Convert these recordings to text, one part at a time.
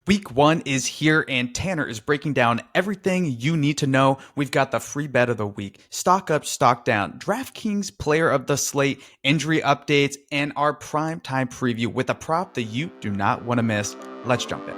Week 1 is here, and Tanner is breaking down everything you need to know. We've got the free bet of the week, stock up, stock down, DraftKings Player of the Slate, injury updates, and our Primetime Preview with a prop that you do not want to miss. Let's jump in.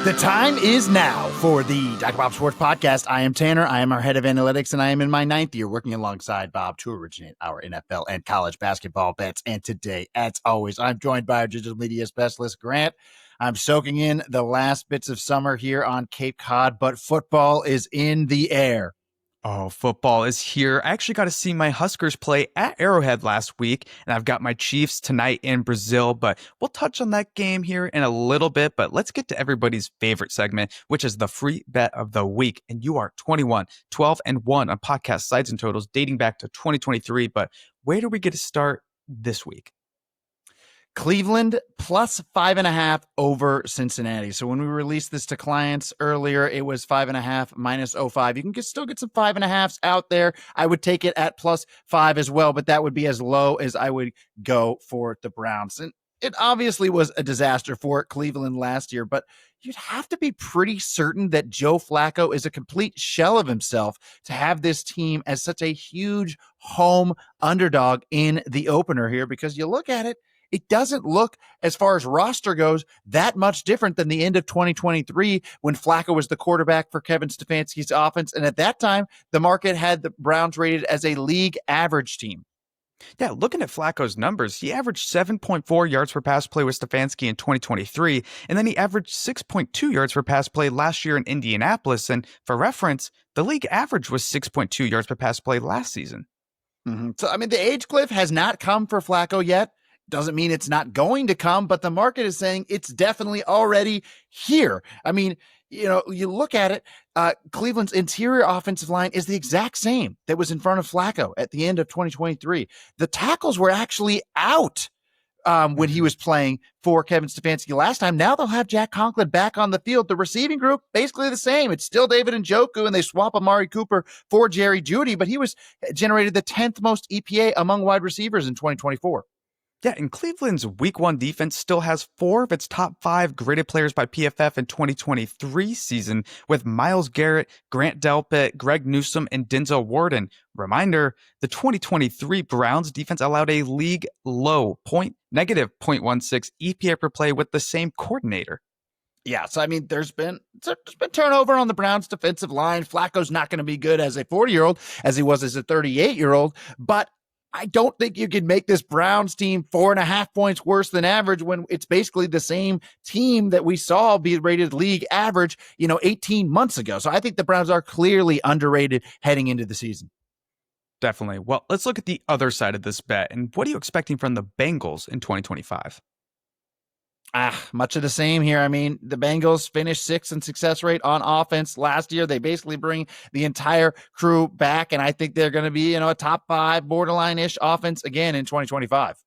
The time is now for the Dr. Bob Sports Podcast. I am Tanner. I am our head of analytics, and I am in my 9th year working alongside Bob to originate our NFL and college basketball bets. And today, as always, I'm joined by our digital media specialist, Grant. I'm soaking in the last bits of summer here on Cape Cod, but football is in the air. Oh, football is here. I actually got to see my Huskers play at Arrowhead last week, and I've got my Chiefs tonight in Brazil, but we'll touch on that game here in a little bit. But let's get to everybody's favorite segment, which is the free bet of the week. And you are 21, 12, and 1 on podcast sides and totals dating back to 2023. But where do we get to start this week? Cleveland plus 5.5 over Cincinnati. So when we released this to clients earlier, it was 5.5 minus 0.5. You can still get some 5.5s out there. I would take it at plus 5 as well, but that would be as low as I would go for the Browns. And it obviously was a disaster for Cleveland last year, but you'd have to be pretty certain that Joe Flacco is a complete shell of himself to have this team as such a huge home underdog in the opener here, because you look at it, it doesn't look, as far as roster goes, that much different than the end of 2023 when Flacco was the quarterback for Kevin Stefanski's offense. And at that time, the market had the Browns rated as a league average team. Yeah, looking at Flacco's numbers, he averaged 7.4 yards per pass play with Stefanski in 2023, and then he averaged 6.2 yards per pass play last year in Indianapolis. And for reference, the league average was 6.2 yards per pass play last season. So, I mean, the age cliff has not come for Flacco yet. Doesn't mean it's not going to come, but the market is saying it's definitely already here. I mean, you look at it, Cleveland's interior offensive line is the exact same that was in front of Flacco at the end of 2023. The tackles were actually out when he was playing for Kevin Stefanski last time. Now they'll have Jack Conklin back on the field. The receiving group, basically the same. It's still David Njoku, and they swap Amari Cooper for Jerry Jeudy, but he was generated the 10th most EPA among wide receivers in 2024. Yeah, and Cleveland's Week 1 defense still has 4 of its top 5 graded players by PFF in 2023 season, with Myles Garrett, Grant Delpit, Greg Newsome, and Denzel Ward. Reminder, the 2023 Browns defense allowed a league low negative 0.16 EPA per play with the same coordinator. Yeah, so I mean, there's been turnover on the Browns defensive line. Flacco's not going to be good as a 40-year-old as he was as a 38-year-old, but I don't think you can make this Browns team 4.5 points worse than average when it's basically the same team that we saw be rated league average, 18 months ago. So I think the Browns are clearly underrated heading into the season. Definitely. Well, let's look at the other side of this bet. And what are you expecting from the Bengals in 2025? Much of the same here. I mean, the Bengals finished 6th in success rate on offense last year. They basically bring the entire crew back, and I think they're going to be, a top 5 borderline-ish offense again in 2025.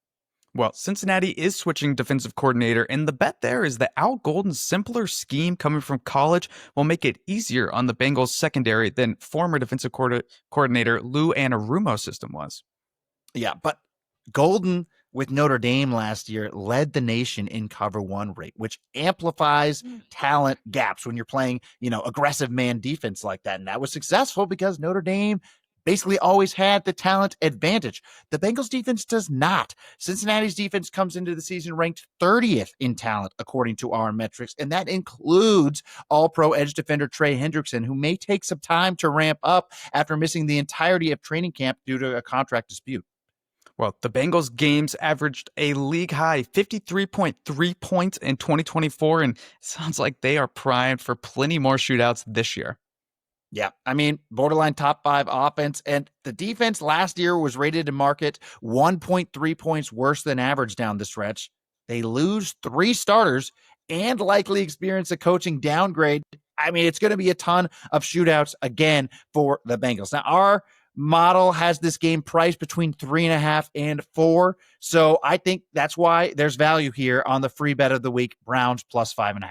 Well, Cincinnati is switching defensive coordinator, and the bet there is that Al Golden's simpler scheme coming from college will make it easier on the Bengals secondary than former defensive coordinator Lou Anarumo's system was. Yeah, but Golden with Notre Dame last year led the nation in cover 1 rate, which amplifies talent gaps when you're playing, aggressive man defense like that. And that was successful because Notre Dame basically always had the talent advantage. The Bengals defense does not. Cincinnati's defense comes into the season ranked 30th in talent, according to our metrics. And that includes all-pro edge defender Trey Hendrickson, who may take some time to ramp up after missing the entirety of training camp due to a contract dispute. Well, the Bengals games averaged a league-high 53.3 points in 2024, and it sounds like they are primed for plenty more shootouts this year. Yeah, I mean, borderline top 5 offense, and the defense last year was rated to market 1.3 points worse than average down the stretch. They lose 3 starters and likely experience a coaching downgrade. I mean, it's going to be a ton of shootouts again for the Bengals. Now, our model has this game priced between 3.5 and 4. So I think that's why there's value here on the free bet of the week, Browns plus 5.5.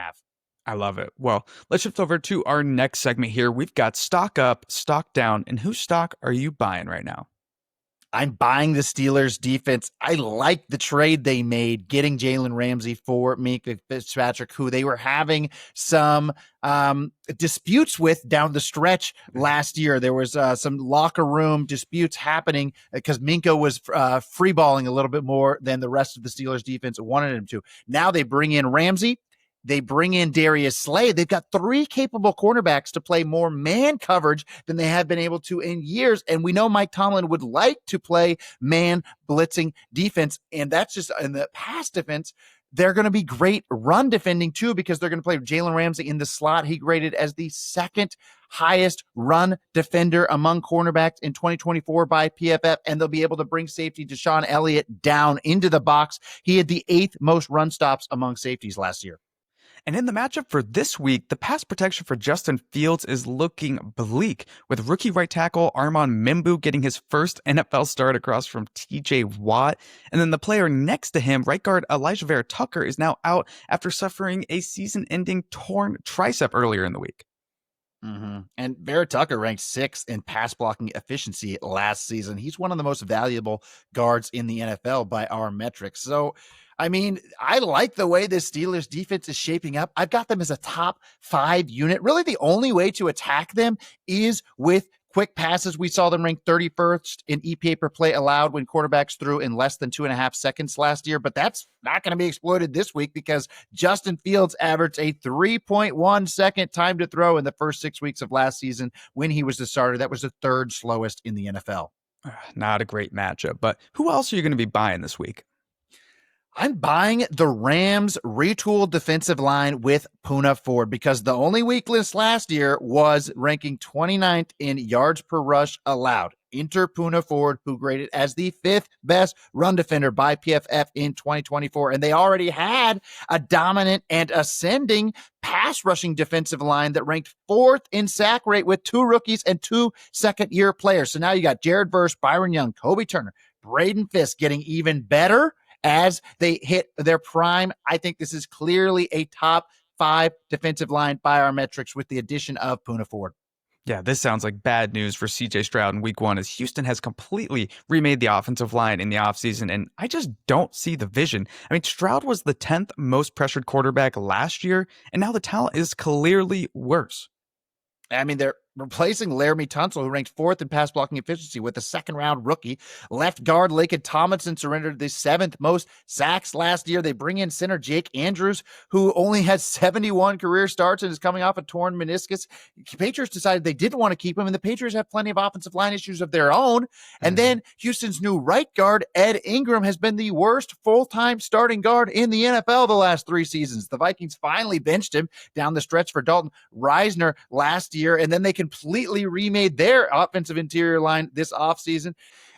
I love it. Well, let's shift over to our next segment here. We've got stock up, stock down, and whose stock are you buying right now? I'm buying the Steelers defense. I like the trade they made, getting Jalen Ramsey for Minkah Fitzpatrick, who they were having some disputes with down the stretch last year. There was some locker room disputes happening because Minka was free balling a little bit more than the rest of the Steelers defense wanted him to. Now they bring in Ramsey. They bring in Darius Slay. They've got three capable cornerbacks to play more man coverage than they have been able to in years. And we know Mike Tomlin would like to play man blitzing defense. And that's just in the pass defense. They're going to be great run defending too, because they're going to play Jalen Ramsey in the slot. He graded as the second highest run defender among cornerbacks in 2024 by PFF, and they'll be able to bring safety Deshaun Elliott down into the box. He had the 8th most run stops among safeties last year. And in the matchup for this week, the pass protection for Justin Fields is looking bleak, with rookie right tackle Armand Mimbu getting his first NFL start across from TJ Watt. And then the player next to him, right guard Elijah Vera Tucker, is now out after suffering a season-ending torn tricep earlier in the week. Mm-hmm. And Vera Tucker ranked 6th in pass blocking efficiency last season. He's one of the most valuable guards in the NFL by our metrics. So, I mean, I like the way this Steelers defense is shaping up. I've got them as a top 5 unit. Really, the only way to attack them is with quick passes. We saw them ranked 31st in EPA per play allowed when quarterbacks threw in less than 2.5 seconds last year. But that's not going to be exploited this week because Justin Fields averaged a 3.1 second time to throw in the first 6 weeks of last season when he was the starter. That was the 3rd slowest in the NFL. Not a great matchup, but who else are you going to be buying this week? I'm buying the Rams retooled defensive line with Poona Ford because the only weakness last year was ranking 29th in yards per rush allowed. Enter Poona Ford, who graded as the 5th best run defender by PFF in 2024. And they already had a dominant and ascending pass rushing defensive line that ranked 4th in sack rate with 2 rookies and 2 second-year players. So now you got Jared Verse, Byron Young, Kobe Turner, Braden Fisk getting even better as they hit their prime. I think this is clearly a top 5 defensive line by our metrics with the addition of Poona Ford. Yeah, this sounds like bad news for CJ Stroud in week 1 as Houston has completely remade the offensive line in the offseason, and I just don't see the vision. I mean, Stroud was the 10th most pressured quarterback last year, and now the talent is clearly worse. I mean, they're replacing Laramie Tunsil, who ranked 4th in pass blocking efficiency, with a second-round rookie. Left guard Laken Tomlinson surrendered the 7th most sacks last year. They bring in center Jake Andrews, who only has 71 career starts and is coming off a torn meniscus. Patriots decided they didn't want to keep him, and the Patriots have plenty of offensive line issues of their own. And then Houston's new right guard, Ed Ingram, has been the worst full-time starting guard in the NFL the last 3 seasons. The Vikings finally benched him down the stretch for Dalton Reisner last year, and then they completely remade their offensive interior line this offseason.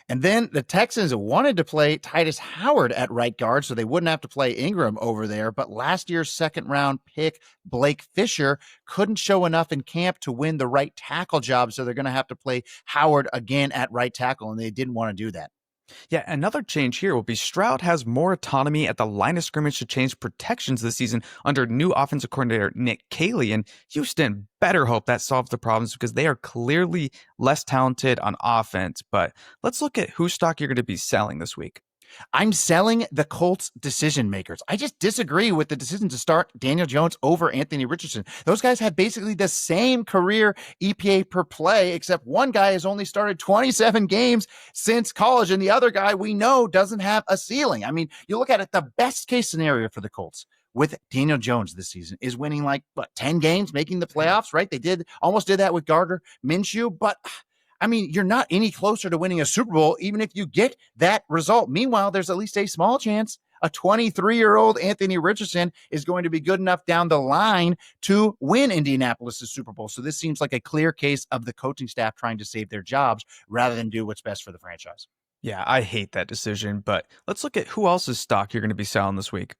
And then the Texans wanted to play Titus Howard at right guard so they wouldn't have to play Ingram over there. But last year's 2nd-round pick, Blake Fisher, couldn't show enough in camp to win the right tackle job. So they're going to have to play Howard again at right tackle, and they didn't want to do that. Yeah, another change here will be Stroud has more autonomy at the line of scrimmage to change protections this season under new offensive coordinator Nick Caley, and Houston better hope that solves the problems because they are clearly less talented on offense. But let's look at whose stock you're going to be selling this week. I'm selling the Colts decision makers. I just disagree with the decision to start Daniel Jones over Anthony Richardson. Those guys have basically the same career EPA per play, except one guy has only started 27 games since college, and the other guy we know doesn't have a ceiling. I mean, you look at it, the best case scenario for the Colts with Daniel Jones this season is winning 10 games, making the playoffs, right? They almost did that with Gardner Minshew, but I mean, you're not any closer to winning a Super Bowl, even if you get that result. Meanwhile, there's at least a small chance a 23-year-old Anthony Richardson is going to be good enough down the line to win Indianapolis' Super Bowl. So this seems like a clear case of the coaching staff trying to save their jobs rather than do what's best for the franchise. Yeah, I hate that decision, but let's look at who else's stock you're going to be selling this week.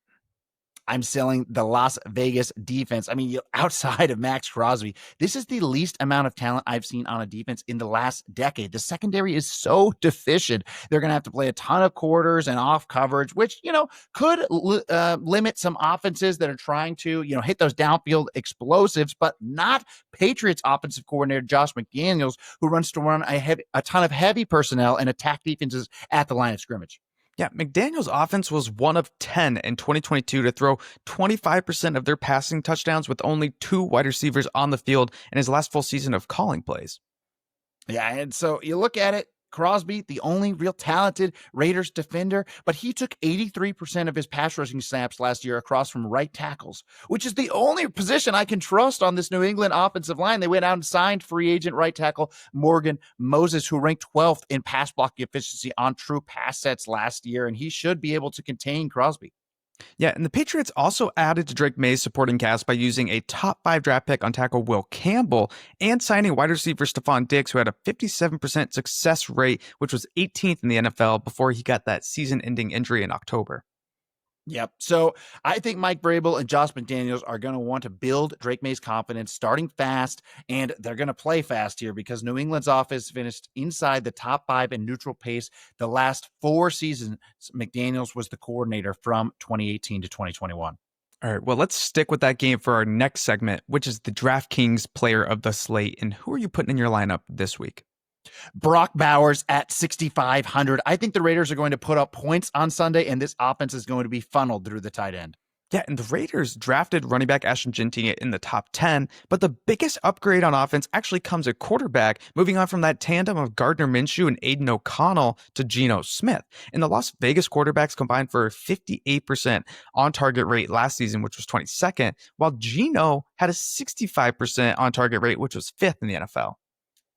I'm selling the Las Vegas defense. I mean, outside of Max Crosby, this is the least amount of talent I've seen on a defense in the last decade. The secondary is so deficient. They're going to have to play a ton of quarters and off coverage, which, could limit some offenses that are trying to, hit those downfield explosives, but not Patriots offensive coordinator Josh McDaniels, who runs to run a ton of heavy personnel and attack defenses at the line of scrimmage. Yeah, McDaniel's offense was one of 10 in 2022 to throw 25% of their passing touchdowns with only 2 wide receivers on the field in his last full season of calling plays. Yeah, and so you look at it, Crosby, the only real talented Raiders defender, but he took 83% of his pass rushing snaps last year across from right tackles, which is the only position I can trust on this New England offensive line. They went out and signed free agent right tackle Morgan Moses, who ranked 12th in pass blocking efficiency on true pass sets last year, and he should be able to contain Crosby. Yeah, and the Patriots also added to Drake May's supporting cast by using a top 5 draft pick on tackle Will Campbell and signing wide receiver Stephon Diggs, who had a 57% success rate, which was 18th in the NFL before he got that season-ending injury in October. Yep. So I think Mike Vrabel and Josh McDaniels are going to want to build Drake May's confidence starting fast, and they're going to play fast here because New England's offense finished inside the top 5 in neutral pace the last 4 seasons. McDaniels was the coordinator from 2018 to 2021. All right, well, let's stick with that game for our next segment, which is the DraftKings Player of the Slate. And who are you putting in your lineup this week? Brock Bowers at 6,500. I think the Raiders are going to put up points on Sunday, and this offense is going to be funneled through the tight end. Yeah, and the Raiders drafted running back Ashton Jeanty in the top 10, but the biggest upgrade on offense actually comes at quarterback, moving on from that tandem of Gardner Minshew and Aiden O'Connell to Geno Smith. And the Las Vegas quarterbacks combined for a 58% on-target rate last season, which was 22nd, while Geno had a 65% on-target rate, which was 5th in the NFL.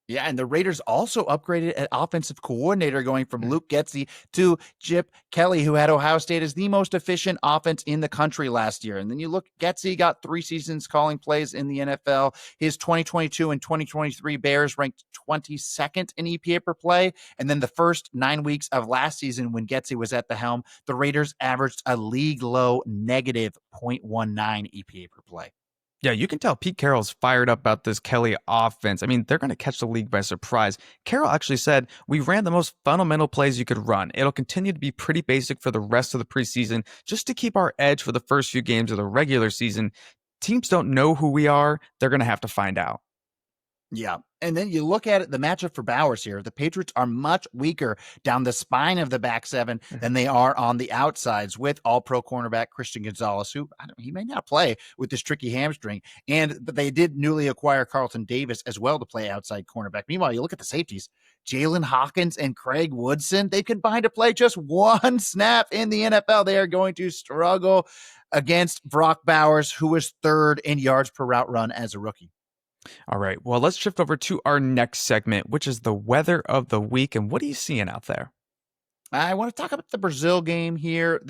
Yeah, and the Raiders also upgraded at offensive coordinator, going from Luke Getsy to Chip Kelly, who had Ohio State as the most efficient offense in the country last year. And then you look, Getsy got 3 seasons calling plays in the NFL. His 2022 and 2023 Bears ranked 22nd in EPA per play. And then the first 9 weeks of last season, when Getsy was at the helm, the Raiders averaged a league low negative 0.19 EPA per play. Yeah, you can tell Pete Carroll's fired up about this Kelly offense. I mean, they're going to catch the league by surprise. Carroll actually said, "We ran the most fundamental plays you could run. It'll continue to be pretty basic for the rest of the preseason, just to keep our edge for the first few games of the regular season. Teams don't know who we are. They're going to have to find out." Yeah. And then you look at it, the matchup for Bowers here. The Patriots are much weaker down the spine of the back 7 than they are on the outsides, with all-pro cornerback Christian Gonzalez, who he may not play with this tricky hamstring. And they did newly acquire Carlton Davis as well to play outside cornerback. Meanwhile, you look at the safeties, Jalen Hawkins and Craig Woodson. They combined to play just 1 snap in the NFL. They are going to struggle against Brock Bowers, who was 3rd in yards per route run as a rookie. All right, well, let's shift over to our next segment, which is the weather of the week. And what are you seeing out there? I want to talk about the Brazil game here.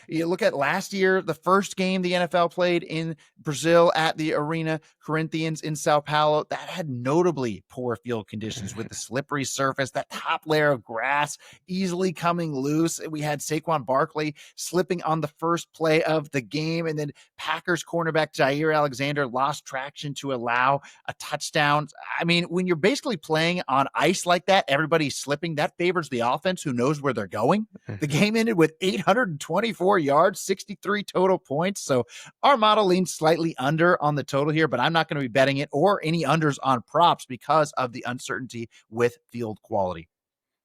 You look at last year, the first game the NFL played in Brazil at the Arena Corinthians in Sao Paulo, that had notably poor field conditions with the slippery surface, that top layer of grass easily coming loose. We had Saquon Barkley slipping on the first play of the game, and then Packers cornerback Jair Alexander lost traction to allow a touchdown. I mean, when you're basically playing on ice like that, everybody's slipping, that favors the offense who knows where they're going. The game ended with 824 yards, 63 total points. So our model leans slightly under on the total here, but I'm not going to be betting it or any unders on props because of the uncertainty with field quality.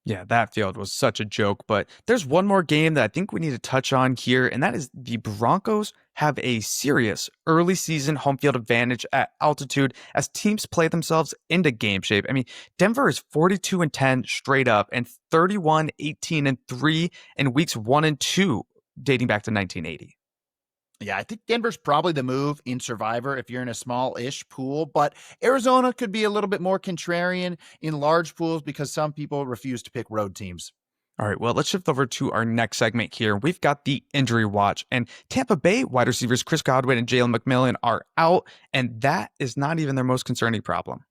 Yeah, that field was such a joke, but there's one more game that I think we need to touch on here, and that is the Broncos have a serious early season home field advantage at altitude as teams play themselves into game shape. I mean, Denver is 42-10 straight up and 31-18-3 in weeks 1 and 2 dating back to 1980. Yeah, I think Denver's probably the move in Survivor if you're in a small-ish pool, but Arizona could be a little bit more contrarian in large pools because some people refuse to pick road teams. All right, well, let's shift over to our next segment here. We've got the injury watch, and Tampa Bay wide receivers Chris Godwin and Jalen McMillan are out, and that is not even their most concerning problem.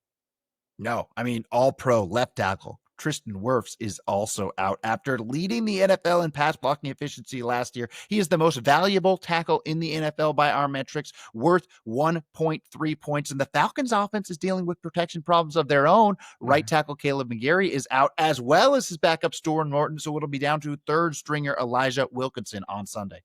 No, I mean, all-pro left tackle Tristan Wirfs is also out. After leading the NFL in pass blocking efficiency last year, he is the most valuable tackle in the NFL by our metrics, worth 1.3 points. And the Falcons offense is dealing with protection problems of their own. Right tackle Caleb McGarry is out, as well as his backup Stuart Norton. So it'll be down to third stringer Elijah Wilkinson on Sunday.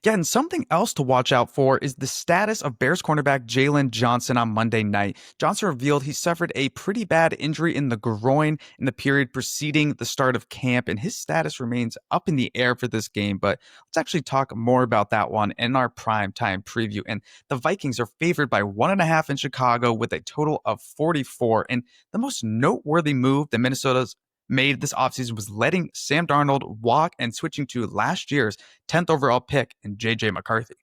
Yeah, and something else to watch out for is the status of Bears cornerback Jalen Johnson on Monday night. Johnson revealed he suffered a pretty bad injury in the groin in the period preceding the start of camp, and his status remains up in the air for this game. But let's actually talk more about that one in our primetime preview. And the Vikings are favored by 1.5 in Chicago with a total of 44. And the most noteworthy move that Minnesota's made this offseason was letting Sam Darnold walk and switching to last year's 10th overall pick in J.J. McCarthy.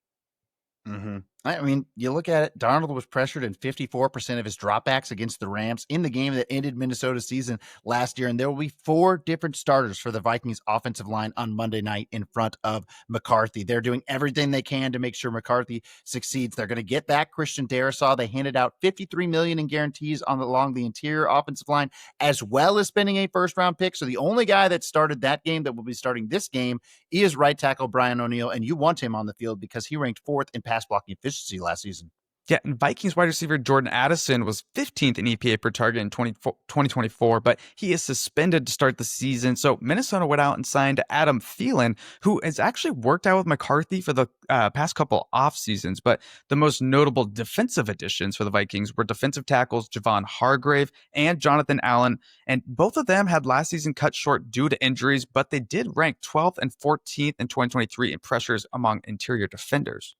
I mean, you look at it, Darnold was pressured in 54% of his dropbacks against the Rams in the game that ended Minnesota's season last year. And there will be 4 different starters for the Vikings offensive line on Monday night in front of McCarthy. They're doing everything they can to make sure McCarthy succeeds. They're going to get back Christian Darrisaw. They handed out $53 million in guarantees along the interior offensive line, as well as spending a first-round pick. So the only guy that started that game that will be starting this game is right tackle Brian O'Neill, and you want him on the field because he ranked 4th in pass blocking efficiency last season. Yeah, and Vikings wide receiver Jordan Addison was 15th in EPA per target in 2024, but he is suspended to start the season. So Minnesota went out and signed Adam Thielen, who has actually worked out with McCarthy for the past couple off seasons. But the most notable defensive additions for the Vikings were defensive tackles Javon Hargrave and Jonathan Allen. And both of them had last season cut short due to injuries, but they did rank 12th and 14th in 2023 in pressures among interior defenders.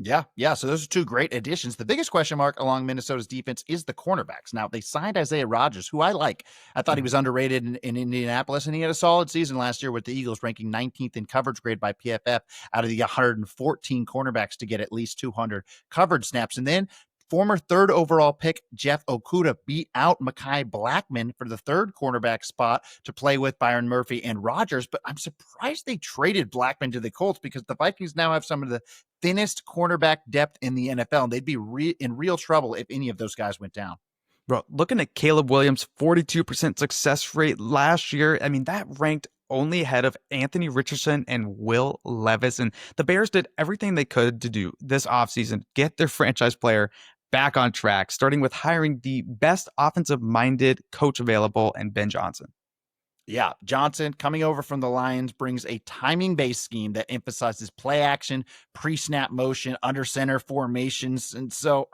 Yeah. So those are 2 great additions. The biggest question mark along Minnesota's defense is the cornerbacks. Now, they signed Isaiah Rodgers, who I like. I thought he was underrated in Indianapolis, and he had a solid season last year with the Eagles, ranking 19th in coverage grade by PFF out of the 114 cornerbacks to get at least 200 coverage snaps. And then former 3rd overall pick Jeff Okudah beat out Mekhi Blackman for the 3rd cornerback spot to play with Byron Murphy and Rodgers. But I'm surprised they traded Blackman to the Colts because the Vikings now have some of the thinnest cornerback depth in the NFL, and they'd be in real trouble if any of those guys went down. Bro, looking at Caleb Williams' 42% success rate last year, I mean, that ranked only ahead of Anthony Richardson and Will Levis. And the Bears did everything they could to do this offseason, get their franchise player back on track, starting with hiring the best offensive-minded coach available in Ben Johnson. Yeah, Johnson coming over from the Lions brings a timing-based scheme that emphasizes play action, pre-snap motion, under center formations. And so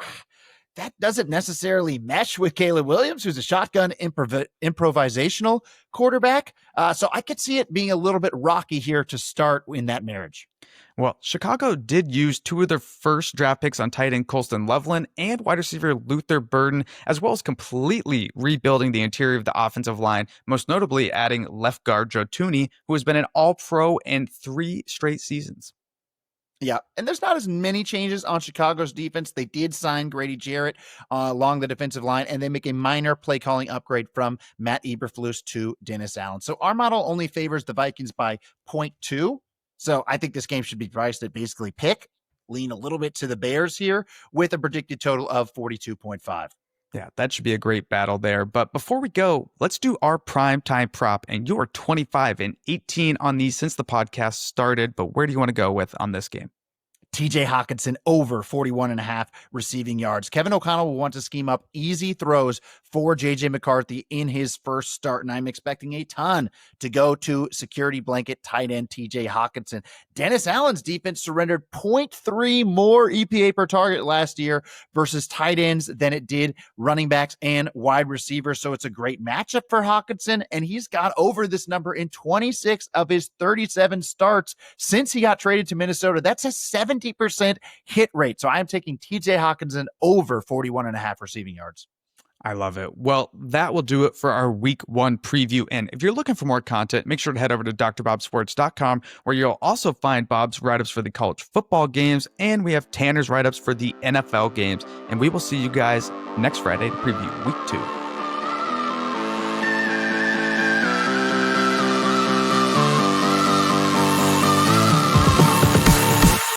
that doesn't necessarily mesh with Caleb Williams, who's a shotgun improvisational quarterback. So I could see it being a little bit rocky here to start in that marriage. Well, Chicago did use 2 of their first draft picks on tight end Colston Loveland and wide receiver Luther Burden, as well as completely rebuilding the interior of the offensive line, most notably adding left guard Joe Thuney, who has been an all-pro in 3 straight seasons. Yeah, and there's not as many changes on Chicago's defense. They did sign Grady Jarrett along the defensive line, and they make a minor play calling upgrade from Matt Eberflus to Dennis Allen. So our model only favors the Vikings by 0.2. So I think this game should be priced at basically pick, lean a little bit to the Bears here with a predicted total of 42.5. Yeah, that should be a great battle there. But before we go, let's do our primetime prop. And you are 25 and 18 on these since the podcast started. But where do you want to go with on this game? TJ Hawkinson over 41.5 receiving yards. Kevin O'Connell will want to scheme up easy throws for JJ McCarthy in his first start, and I'm expecting a ton to go to security blanket tight end TJ Hawkinson. Dennis Allen's defense surrendered 0.3 more EPA per target last year versus tight ends than it did running backs and wide receivers, so it's a great matchup for Hawkinson, and he's got over this number in 26 of his 37 starts since he got traded to Minnesota. That's a 70% hit rate. So I'm taking TJ Hawkinson over 41.5 receiving yards. I love it. Well, that will do it for our week 1 preview. And if you're looking for more content, make sure to head over to drbobsports.com, where you'll also find Bob's write-ups for the college football games, and we have Tanner's write-ups for the NFL games. And we will see you guys next Friday to preview week 2.